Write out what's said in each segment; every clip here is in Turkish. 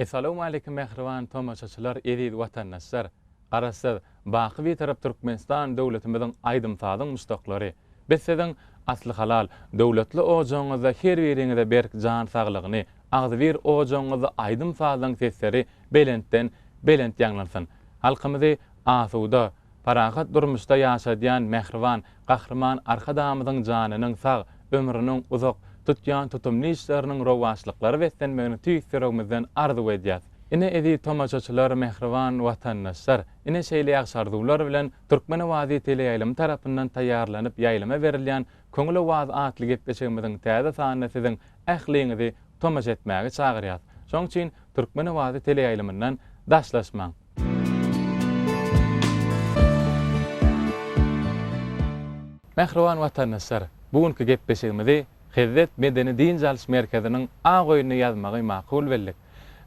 Assalamu alaykum mehriban tomaşaçylar, ýedi watandaşlar. Garaşsyz, baky bir tarap Türkmenistan döwletimiziň aýdym-sadyň mustaklary. Beseden asly halal döwletli ojaňyza her biriňize berk jan saglygyny, agzy bir ojaňyza aýdym-sadyň sesleri belent ýanglansyn. Halkymyzy asuda, parahat durmuşda ýaşadýan mehriban, gahrman arkadamyzyň janynyň sag, ömrüniň uzak tutyan tutumly işleriniň rowaçlyklary beslenmegini tüýsüregimizden arzu edýär. Ine edi tomaşaçylar, mehriban watandaşlar, ine şeýle ýagşardylar bilen Türkmen Awazy teleýaylym tarapyndan taýýarlanyp ýaýlama berilýän Köňül Awaz atly gepleşigimiziň täze sanyny siziň ähliňizi tomaşa etmäge çagyrýar. Şoň üçin Türkmen Awazy teleýaylymyndan daşlaşmaň. Mehriban watandaşlar, bugünkü gepleşigimizi Hizmet Medeni Din Jalys Merkeziniň agoýuny ýazmagy makul bellik.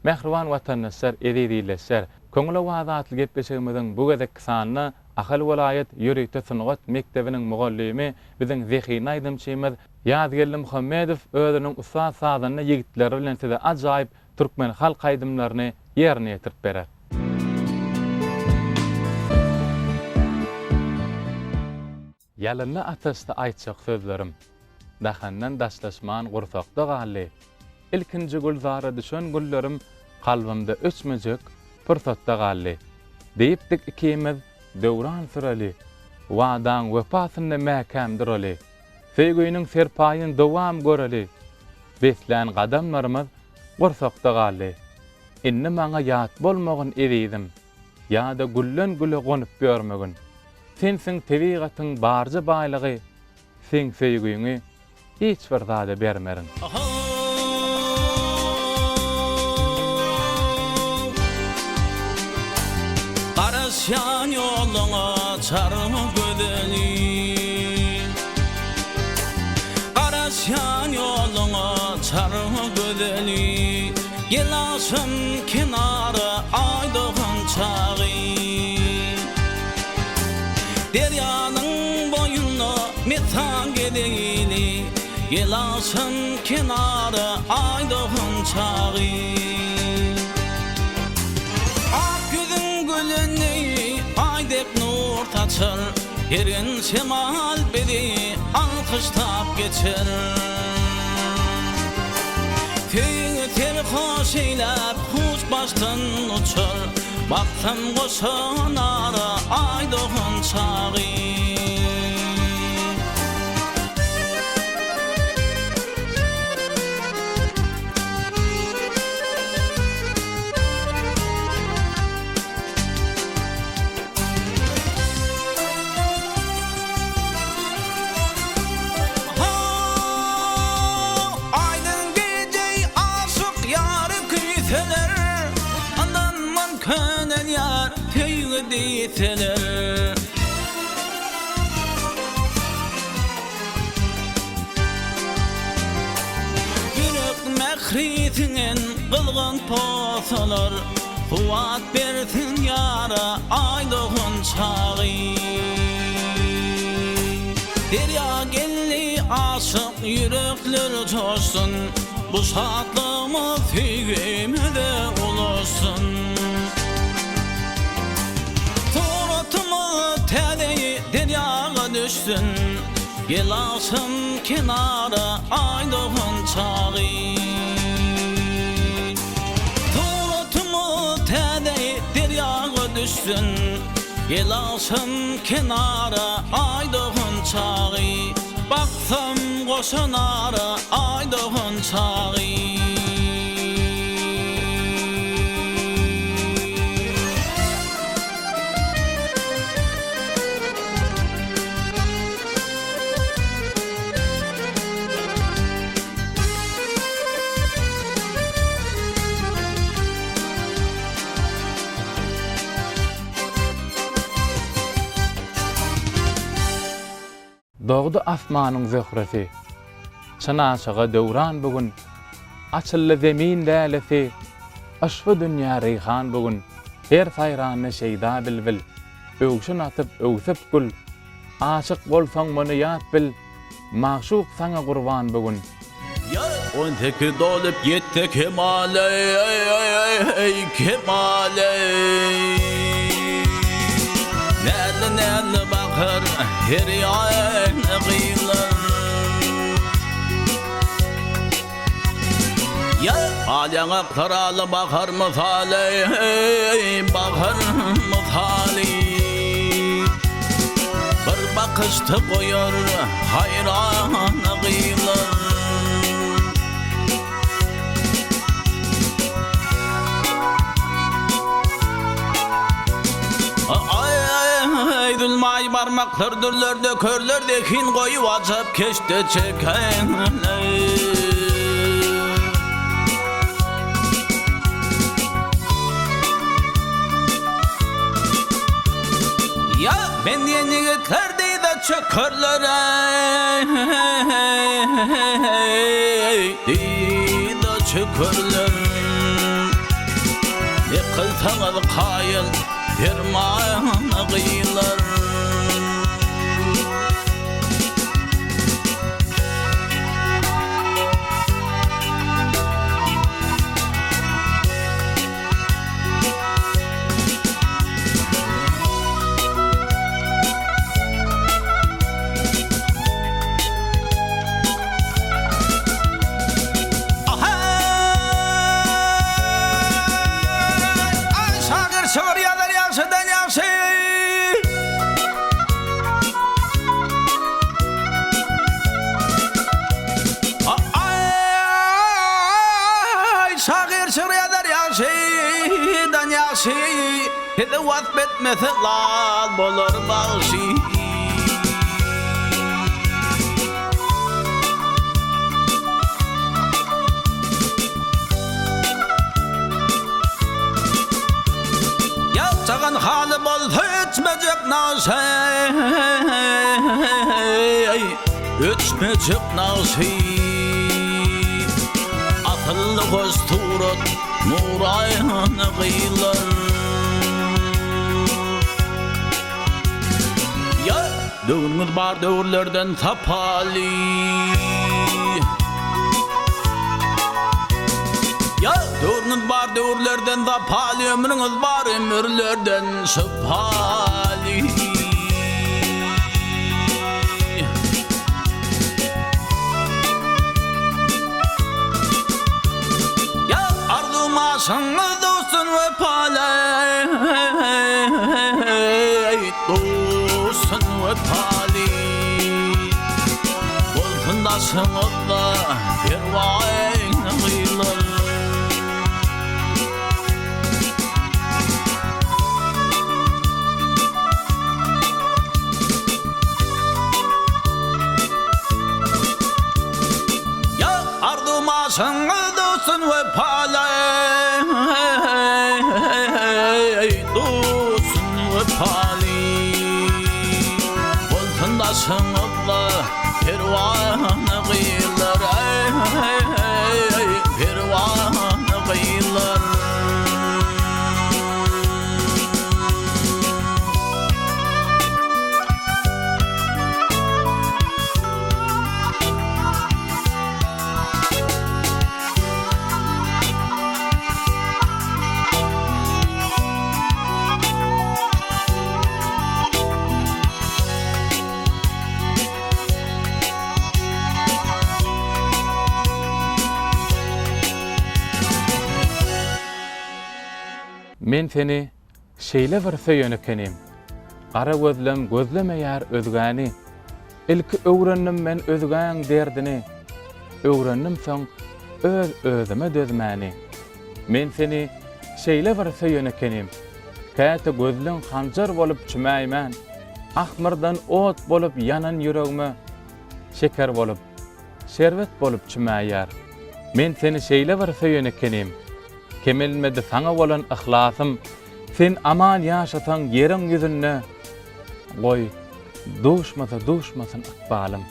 Mehriban watandaşlar, edýdiler. Köňül Awaz atly gepleşigimiziň bu gezek sanyny Ahal Welaýet Ýürüýte Sunugat Mektebiniň mugallimi biziň Zehina aýdymçymyz Ýazgirli Muhammedow özüniň ustad sadyny ýigitleri bilen size ajaýyp türkmen halk aýdymlaryny ýerine ýetirip berer. Ýalyny atasda aýtjak sözlerim. Dahandan daşlaşman gursakda galy. İlkinji gulzara düşen gullerim kalbimde öçmejek pursatda galy. Deyipdik ikimiz döwran süreli. Wadaň wepasyny mäkämdireli. Feýgüýniň serpaýyn dowam göreli. Beslän gadamlarymyz gursakda galy. Inni maňa ýat bolmagyn eýdim. Ýa-da gullen güle gonyp görmegin. Sensiň tebigatyň barja baýlygy, sen feýgüýňi hiç bir zada bermerin. Garaşan ýoluňa çarmy gödeli, Garaşan ýoluňa çarmy gödeli, Ýylaşym kenary aýdygyn çagy, Deryanyň boýuny metan gedeli, Ýylaşym kenary aýdygyn çagy. Ak gözüň gülüni aýdep nur taçar, Erin şemal bedi alkıştap geçer. Köyüňi ter hoş eýläp huş başdan uçar, Baksam goşanary aýdygyn çagy. Diyseler Yürek mehritinin kılgın posalar, Kuvat bersin yara aýdygyn çagy. Derya gelli aşık yürekler coşsun, Bu şadlığımız hügümede ulaşsın. Deryaga düşsün, Ýylaşym kenary aýdygyn çagy. Turutumy täze deryaga düşsün, Ýylaşym kenary aýdygyn çagy. Baksam goşanary aýdygyn çagy. Dogdy asmanyň zöhresi, çynaşyga döwran bugün, açylly zemin dälesi, aşwy dünýä reyhan bugün, her saýranyny şeýda bilbil, öwşün atyp öwsep gül, aşyk bolsaň muny ýat bil, maşuk saňa gurban bugün, On teki dolup yetti kemale kemale Nerede bakır her yayın gıylar Ya alyana karalı bakar mıthali bakar mıthali Bir bakıştı koyar hayran gıylar Dülmay parmaklar dürlerde körlerde kin koyu azap keşte çekenler Ya ben yeni gitlerdi de çökörler de çökörler Yıkıltanız kayıl Firmana gıylar Hede wat betmese lal bolur bağışı Ya çağın halı bol hüçmecek nası Hüçmecek nası Akıllı göz turut Nurayana gıylar Ya döğünümüz bar döğürlerden tapali Ya döğünümüz bar döğürlerden tapali Ömrünüz bar ömürlerden sıpali Ya ardıma sana dostun ve palay Dostun ve pali Volkundasın Allah bir vayın gıylar Ya ardıma sana dostun ve palay Dostun ve pali Volkundasın Allah Pervana gıylar Pervana gıylar Men seni şeýle bir söýenekenim. Ara gözlem gözlemeýär özgäni. Ilki öwrendim men özgäň derdini. Öwrendim soň öz özüme dözmäni. Men seni şeýle bir söýenekenim. Käte gözleň hanjar bolup çümäýmän. Ahmyrdan ot bolup yanan ýüregime şeker bolup, şerbet bolup çümäýär. Men seni şeýle bir söýenekenim. Kemelmedi sana bolan ihlasym, sen amal ýaşasaň ýeriň ýüzünde, goý duşmasyn akbalym.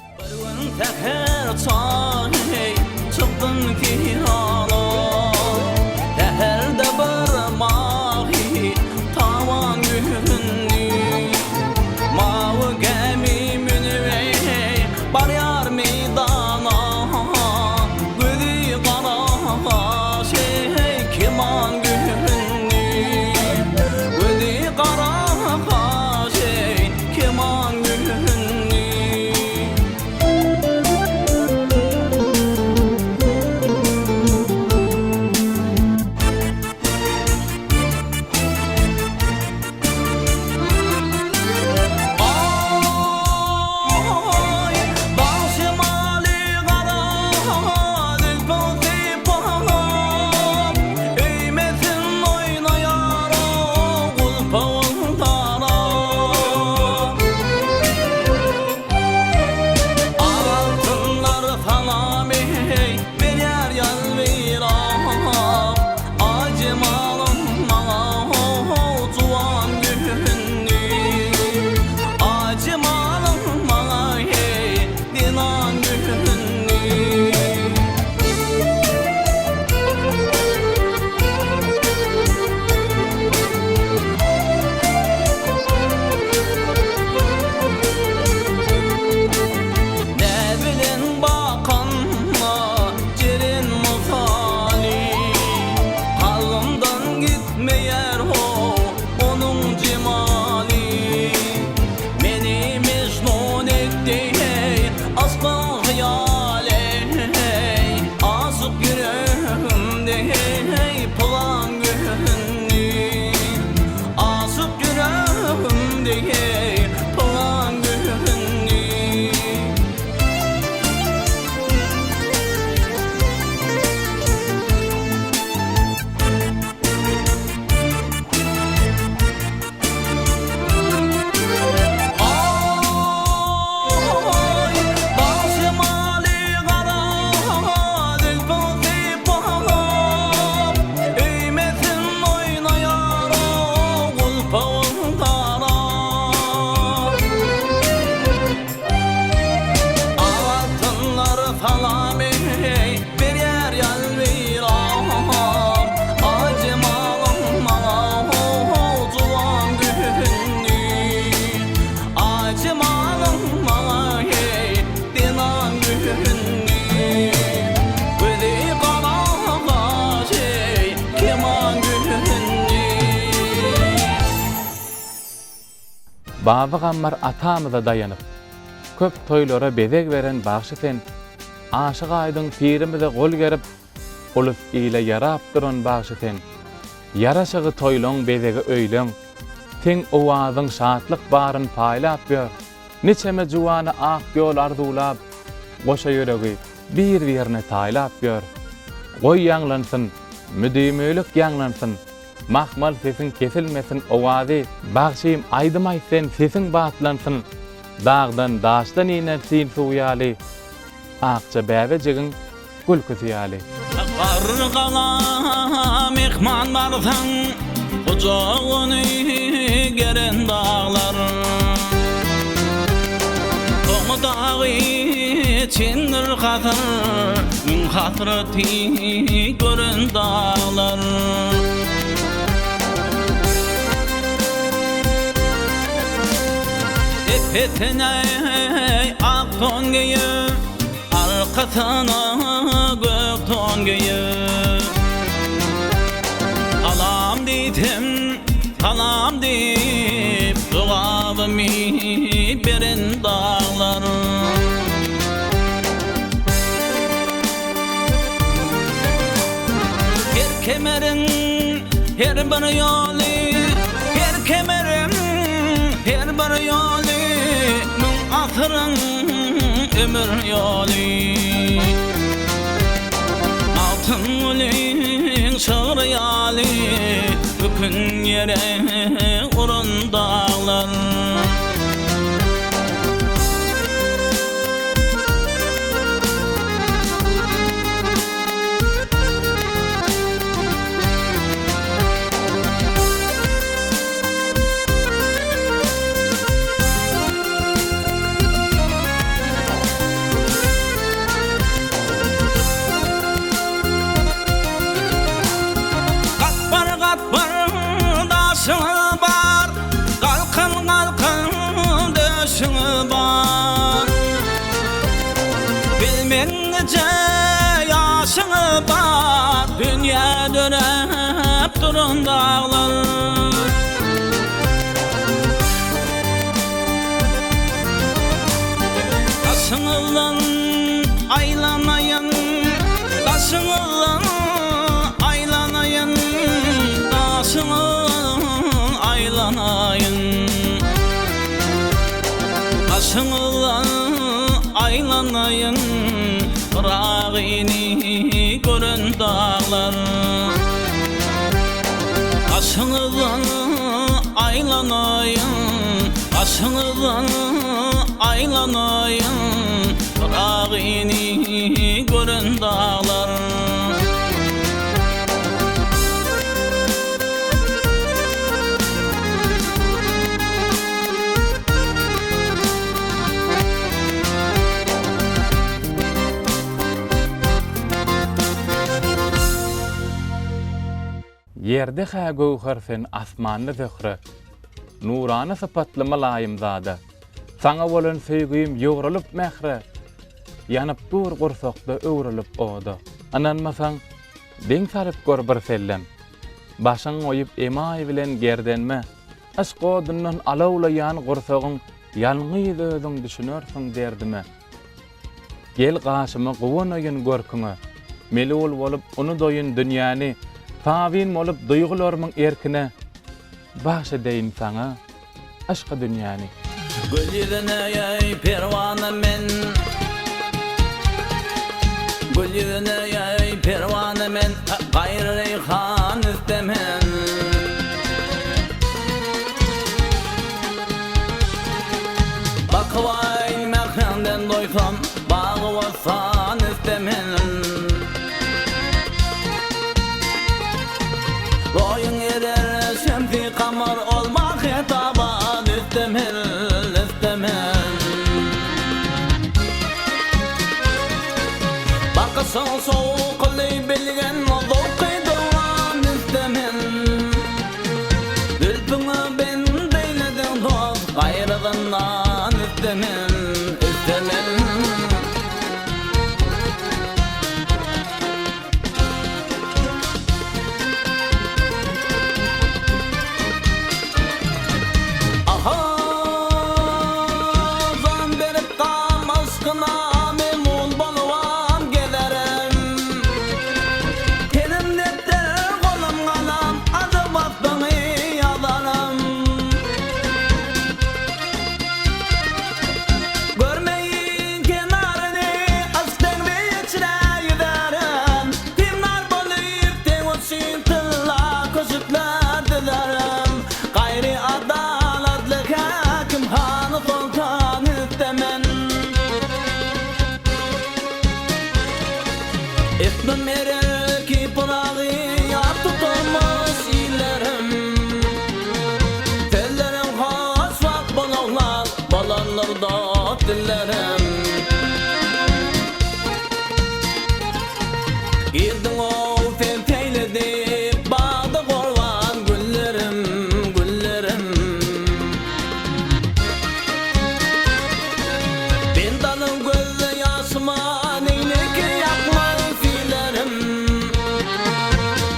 Baba gammar atamyza daýanyp, köp toýlara bezek beren bagşyten, aşyk aýdyň pirimize gol gerip, ulus ile yarap duran bagşyten, yaraşygy toýlaň bezegi öýleň, teň owazyň şatlyk baryn paýlap ber, neçeme juvany ak ýol arzulap, goşa ýöregi bir-birine taýlap ber, goý ýanglansyn, müdümlük ýanglansyn, mahmal sesin kesilmesin owazy, bagşym aýdymaýsyn sesin batlansyn, dağdan daşdan inersin suýaly, akça bäbe jigin gülküsi ýaly. Qarqala mehman barsan Ucagyny geren dağlar Toňu dagy çindir hatır Mün hatırty gören dağlar Epetine ak toňgy Arkasyna gök toňgy Alam diýdim, alam diýip Dugabymy beren dağlar Her kemerin her bir ýoly Her kemerin her bir ýoly Mün asyryň ömür ýoly Altyn gülüň şagry ýaly Bükün ýere uran dağlar Bar, dünya dönüp durun dağlar Kaşınılan aylanayın Kaşınılan aylanayın Kaşınılan aylanayın Kaşınılan aylanayın Rağini gören dağlar Aşınızdan aylanayın Aşınızdan aylanayın Rağini gören dağlar Yerde ha gowhersen asmanly zöhre, nurany sypatly malaýym zada. Saňa bolan söýgüýüm ýogralyp mähre, ýanyp dur gursakda öwrülip oda. Ananmasaň, deň salyp gör bir sellem. Başyň oýup emaý bilen gerdenme, aşk odundan alawlaýan gursagyň ýalňyz özüň düşünürsiň derdime. Gel gaşymy gowanaýyn görküňe, melul bolup onu doýun dünýäni, Tavin olup duygularımın erkine Başa deyin sana Aşka dünyani Gülüdüne yay pervana men Gülüdüne yay pervana men Gayrı reyhan istemen Bakıvay mekenden doysam Bağı vasan istemen Boyun erer şemsi kamar olmak hetaban istemel Bakasın soğuklı bilgen zevki dolan istemel Ülpüne ben deyledim dost gayrıdan istemel Aha Etmem ere ki pınağı tutamaz ilerim. Tellerim has vak balanlar, balanlar da dillerim. Girdin o fenteyledi bağda korvan güllerim, güllerim. Ben dalım gözle yaşıma neyleki yapma filerim.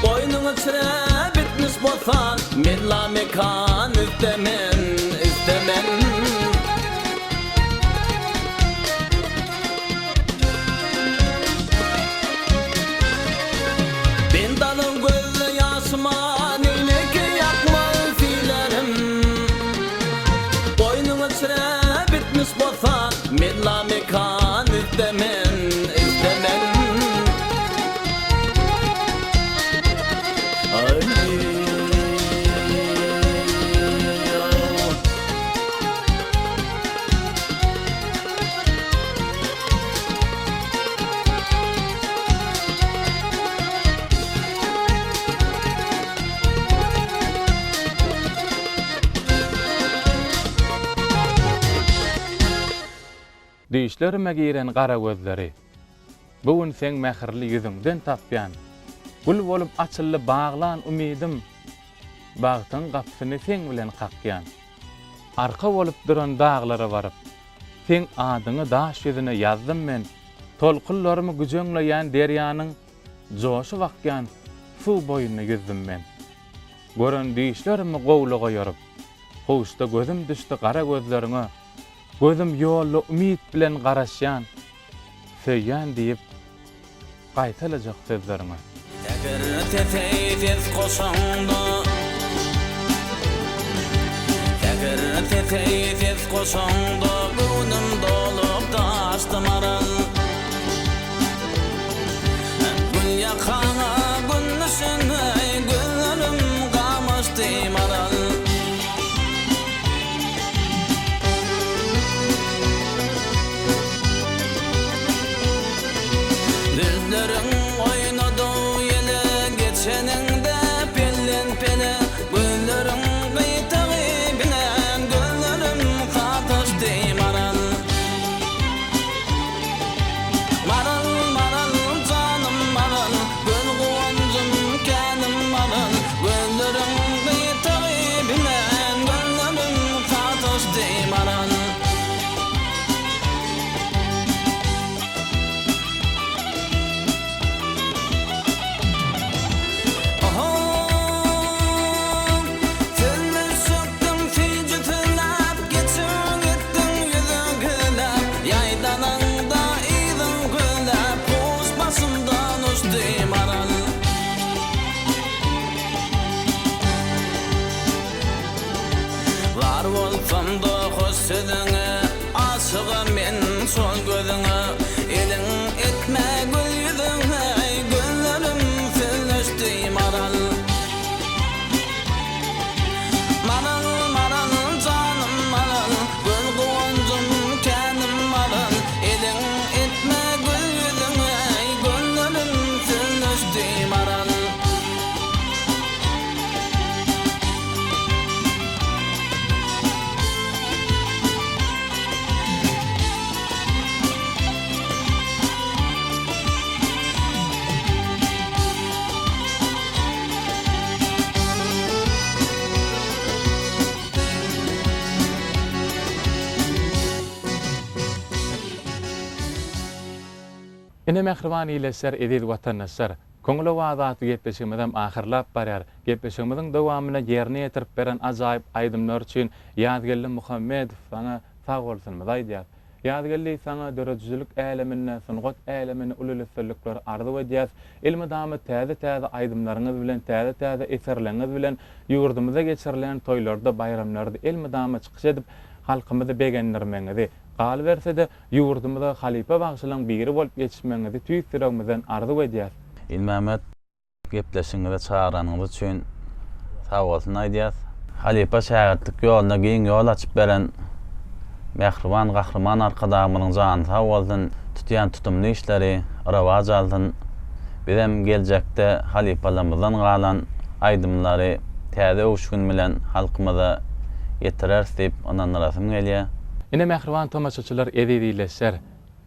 Boynunu çire bitmiş bolsan mella mekan istemen, istemen. Ben dalım gözle yaşıma neyleki yapma filerim. Boynunu çire bitmiş bolsan mella mekan istemen, istemen. Ay. Dişlerime giren qara gözleri, bugün sen mehirli yüzünden tapyan, gül bolup açıllı bağlan umidim, bağıtın kapsını sen bilen kakyan. Arka bolup duran dağlara varıp, sen adyny daş yüzüne yazdım men, tolkullarımı güjüňleýän deryanın joşu vakyan, su boyuna yüzdüm men. Gören dişlerimi gowluga yorup, huşda gözüm düştü qara gözlerine, gözüm yollu umid bilen garaşyan, söýýän diýip gaýtalajak sözlerime. Teker tefeytiz koşandı, teker tefeytiz koşandı, gönüm dolup taştım aral. Gül yakana günnüşüne güllerim gamıştım aral. Düzlerin oynadığı yele geçeninde pelin pele. Güllerin gıytağı bilen güllerim katıştı maral. Maral maral canım maral, gül kuvancım kendim maral. Güllerin gıytağı bilen güllerim katıştı maral. Var bolsam da hoş sözüňe, aşygam men sol gözüňe. Eliň etme gül yüzüňe, güllerim sözleşdi maral. Maral maral canım maral, gül kuvancım kendim maral. Eliň etme gül yüzüňe, güllerim sözleşdi maral. Ine mehriban ileser edil watandaşlar, koňuly wazaty gepleşigimizem ahyrlap barýar. Gepleşigimiziň dowamyna ýerine ýetirip beren ajaýyp aýdymlar üçin Ýazgelli Muhammedow saňa sag bolsunmy aýdýar. Ýazgelli saňa döredjilik älemine, sungat älemine ululyslyklary arzu edýär. Ilmi damy täze-täze aýdymlaryňyz bilen, täze-täze eserleriňiz bilen ýurdumyza geçirilen toýlarda, bayramlarda ilmi damy çykyş edip halkymyzy begendirmeňizi, gal bersede ýurdumyza halipa bagşylan biri bolup geçişmeňizi tüýsüregimizden arzu edýär. İlmahmet gepleşiňize çağıranyňyz üçin sag bolsun aýdýar. Halipa şähertlik ýoluna giň ýol açyp beren mehriban gahrman arkadamynyň jany sag bolsun, tutýan tutumly işleri rawaj aldyn. Bizem geljekde halipalarymyzdan galan aydymlary täze uşgun bilen halkymyza ýetirer diýip ondan rasym gelýär. Ine mähriban tomaşaçylar edýdileşer.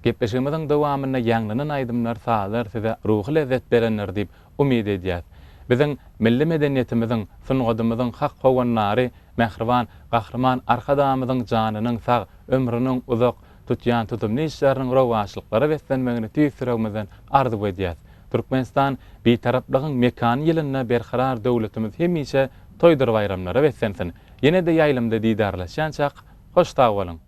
Gepleşigimiziň dowamyna ýanglanan aydymlar saýlar size ruhy lezzet berenler diýip umyd edýär. Biziň milli medeniýetimiziň, sungadymyzyň hak howannary mähriban gahrman arkadamyzyň janynyň sag, ömrüniň uzak tutýan tutumly işleriniň rowaşlyklary beslenmegini tüýsüregimizden arzu edýär. Türkmenistan bitaraplygyň mekan ýylyna berkarar döwletimiz hemişe toýdur bayramlara beslensin. Ýene-de ýaýlymda diýdarlaşýançak hoş tag bolun.